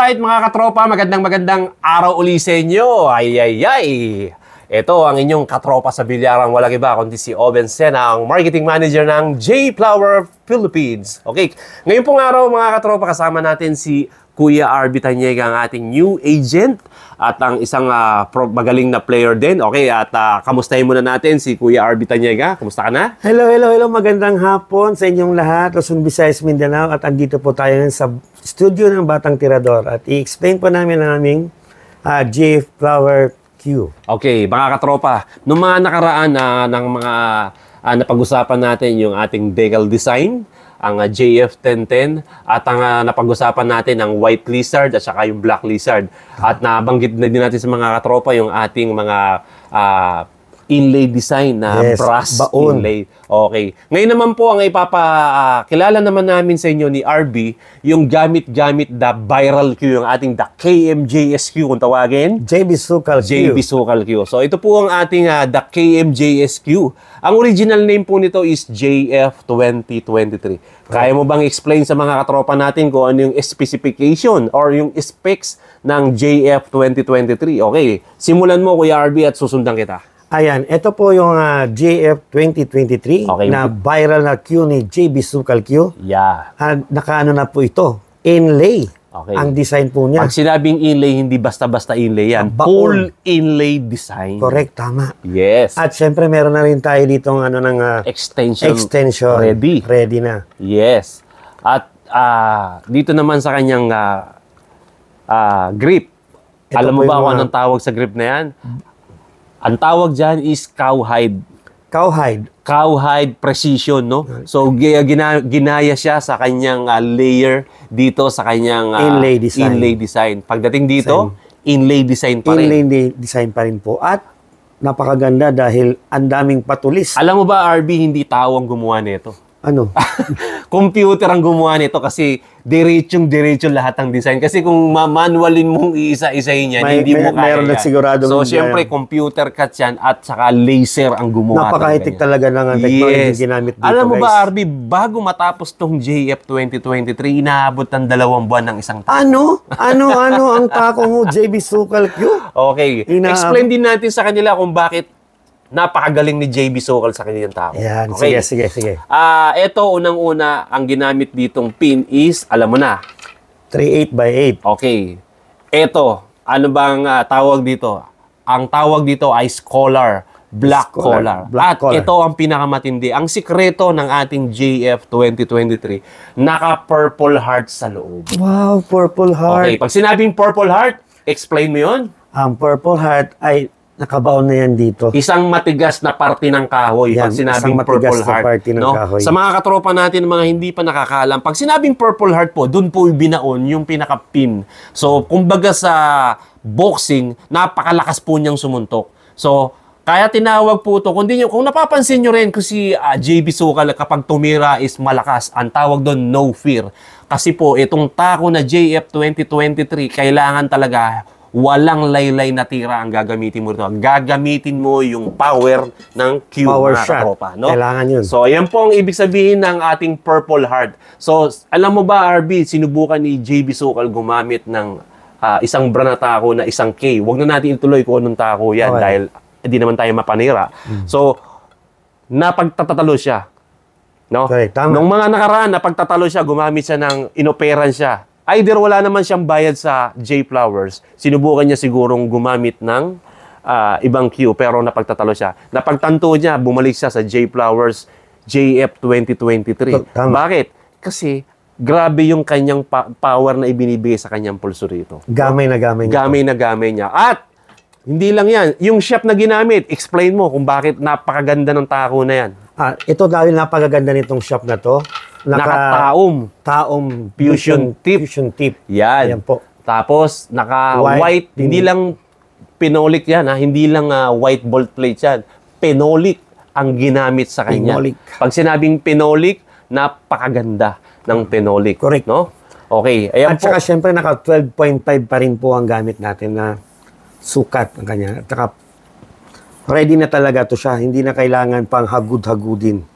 Alright mga katropa, magandang araw uli sa inyo. Ito ang inyong katropa sa bilyarang walang iba kundi si Oben Sena, ang marketing manager ng J-Flower Philippines. Okay, ngayon pong araw mga katropa, kasama natin si Kuya RB Tanyega, ang ating new agent at ang isang magaling na player din. Okay, at kamustahin muna natin si Kuya RB Tanyega. Kumusta ka na? Hello. Magandang hapon sa inyong lahat, Luzon, Visayas, Mindanao. At andito po tayo sa studio ng Batang Tirador. At i-explain po namin ang aming J-Flower Q. Okay, mga katropa, noong mga nakaraan ng mga napag-usapan natin yung ating decal design, ang JF1010 at ang napag-usapan natin ang white lizard at saka yung black lizard. At nabanggit na din natin sa mga katropa yung ating mga inlay design na brass baon. Inlay. Okay. Ngayon naman po ang ipapakilala naman namin sa inyo ni RB yung gamit-gamit the viral Q, yung ating the KMJSQ kung tawagin. JB Sukal Q. JB Sukal Q. So ito po ang ating the KMJSQ. Ang original name po nito is JF 2023. Kaya mo bang explain sa mga katropa natin kung ano yung specification or yung specs ng JF 2023? Okay, simulan mo Kuya RB at susundan kita. Ayan, ito po yung JF 2023 Okay. na viral na Q ni JB Sukal Q. Yeah. Nakaano na po ito, inlay. Okay. Ang design po niya. Pag sinabing inlay, hindi basta-basta inlay yan. Baon. Full inlay design. Correct, tama. Yes. At syempre meron na rin tayo ditong Extension. Ready na. Yes. At dito naman sa kanyang grip. Ito Alam mo po ba yung kung anong tawag sa grip na yan? Ang tawag dyan is cowhide. Cowhide precision, no? So, ginaya siya sa kanyang layer dito sa kanyang inlay design. Pagdating dito, inlay design pa rin. Inlay design pa rin po. At napakaganda dahil ang daming patulis. Alam mo ba, RB, hindi tao ang gumawa nito. Ano? Computer ang gumawa nito kasi diretso lahat ng design. Kasi kung manualin mong iisa-isahin yan, hindi mo kaya yan. So, syempre, computer cut yan at saka laser ang gumawa. Napaka-high-tech talaga ng technology ginamit dito, Alam mo guys. ba, RB, bago matapos tong JF 2023, inaabot ng 2 buwan ng isang taon. Ano ang tako mo, JB Sukal Q? Okay. Explain din natin sa kanila kung bakit napakagaling ni JB Sukal sa kanyang tao. Yan, okay. Sige. Ito, unang-una, ang ginamit ditong pin is, alam mo na. 3/8x8. Okay. Ito, ano bang tawag dito? Ang tawag dito ay scholar. Black collar. At ito ang pinakamatindi. Ang sikreto ng ating JF 2023, naka-purple heart sa loob. Wow, purple heart. Okay, pag sinabing purple heart, explain mo yun. Ang purple heart ay nakabaon na yan dito. Isang matigas na parte ng kahoy. Pag sinabing purple heart. Sa mga katropa natin, mga hindi pa nakakaalam, pag sinabing purple heart po, dun po binaon yung pinaka-pin. So, kumbaga sa boxing, napakalakas po niyang sumuntok. So, kaya tinawag po ito. Kung napapansin nyo rin, kasi JB Sukal, kapag tumira is malakas, ang tawag doon, no fear. Kasi po, itong tako na JF 2023, kailangan talaga walang laylay na tira ang gagamitin mo ito. Gagamitin mo yung power ng Q, mga katropa. No? Kailangan yun. So, yan po ang ibig sabihin ng ating purple heart. So, alam mo ba, RB, sinubukan ni JB Sukal gumamit ng isang brand na tako na isang K. Huwag na natin ituloy kung anong tako yan dahil hindi naman tayo mapanira. So, napagtatalo siya. No? Okay, tama. Nung mga nakaraan, napagtatalo siya, gumamit siya ng inoperan siya. Either wala naman siyang bayad sa J-Flowers, sinubukan niya sigurong gumamit ng ibang Q, pero napagtatalo siya. Napagtanto niya, bumalik siya sa J-Flowers JF 2023. Bakit? Kasi grabe yung kanyang power na ibinibigay sa kanyang pulso rito. Gamay na gamay niya. At hindi lang yan, yung shaft na ginamit, explain mo kung bakit napakaganda ng tako na yan. Ito dahil napakaganda nitong shaft na to. Naka-taom fusion tip. Yan. Ayan po. Tapos, naka-white. Hindi lang pinolik yan. Hindi lang white bolt plate yan. Pinolik ang ginamit sa kanya. Pag sinabing pinolik, napakaganda ng pinolik. Correct. No? Okay. Ayan At saka syempre, naka 12.5 pa rin po ang gamit natin na sukat ang kanya. At saka, ready na talaga to siya. Hindi na kailangan pang hagud-hagudin.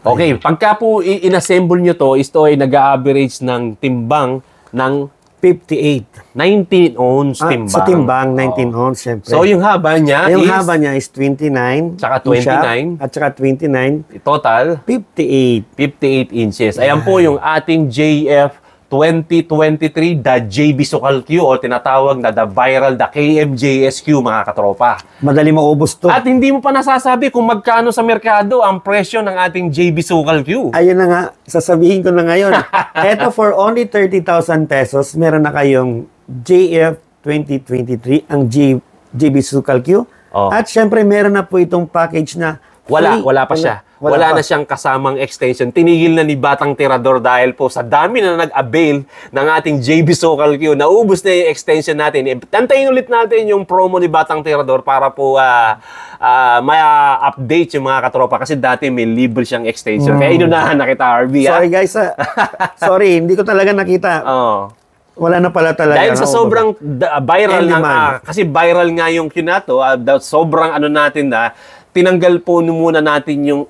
Okay, pagka po inassemble nyo to, ito ay nag-average ng timbang ng 58. 19 ounce timbang. Sa timbang, 19 ounce, syempre. So, yung haba niya yung haba niya is 29. Tsaka 29. At saka 29. Total? 58. 58 inches. Ayan po yung ating JF 2023, the JB Sukal Q o tinatawag na the viral, the KMJSQ, mga katropa. Madali maubos to. At hindi mo pa nasasabi kung magkano sa merkado ang presyo ng ating JB Sukal Q. Ayun na nga, sasabihin ko na ngayon. Eto, for only 30,000 pesos, meron na kayong JF 2023, ang JB Sukal Q. Oh. At syempre, meron na po itong package na free. Wala pa siya. Wala na siyang kasamang extension. Tinigil na ni Batang Tirador dahil po sa dami na nag-avail ng ating JB Sukal Q. Naubos na yung extension natin. Tantayin ulit natin yung promo ni Batang Tirador para po ma-update yung mga katropa kasi dati may libre siyang extension. Kaya inunahan na kita, RB. Sorry guys. Sorry, hindi ko talaga nakita. Wala na pala talaga. Dahil sa sobrang viral kasi viral nga yung Q na to, sobrang ano natin na, tinanggal po muna natin yung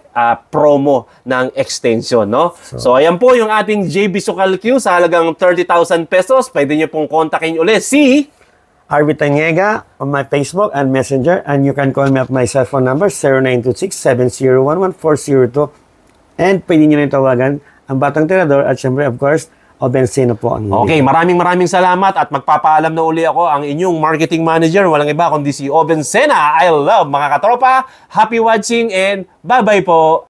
promo ng extension, no? So, ayan po yung ating JB Sukal Q sa halagang 30,000 pesos. Pwede nyo pong kontakin ulit si RB Tanyega on my Facebook and Messenger, and you can call me at my cell phone number 0926-7011402, and pwede nyo rin tawagan ang Batang Tirador at syempre, of course, Obensena po ang Okay, maraming salamat at magpapaalam na uli ako ang inyong marketing manager. Walang iba kundi si Obensena. I love mga katropa. Happy watching and bye-bye po.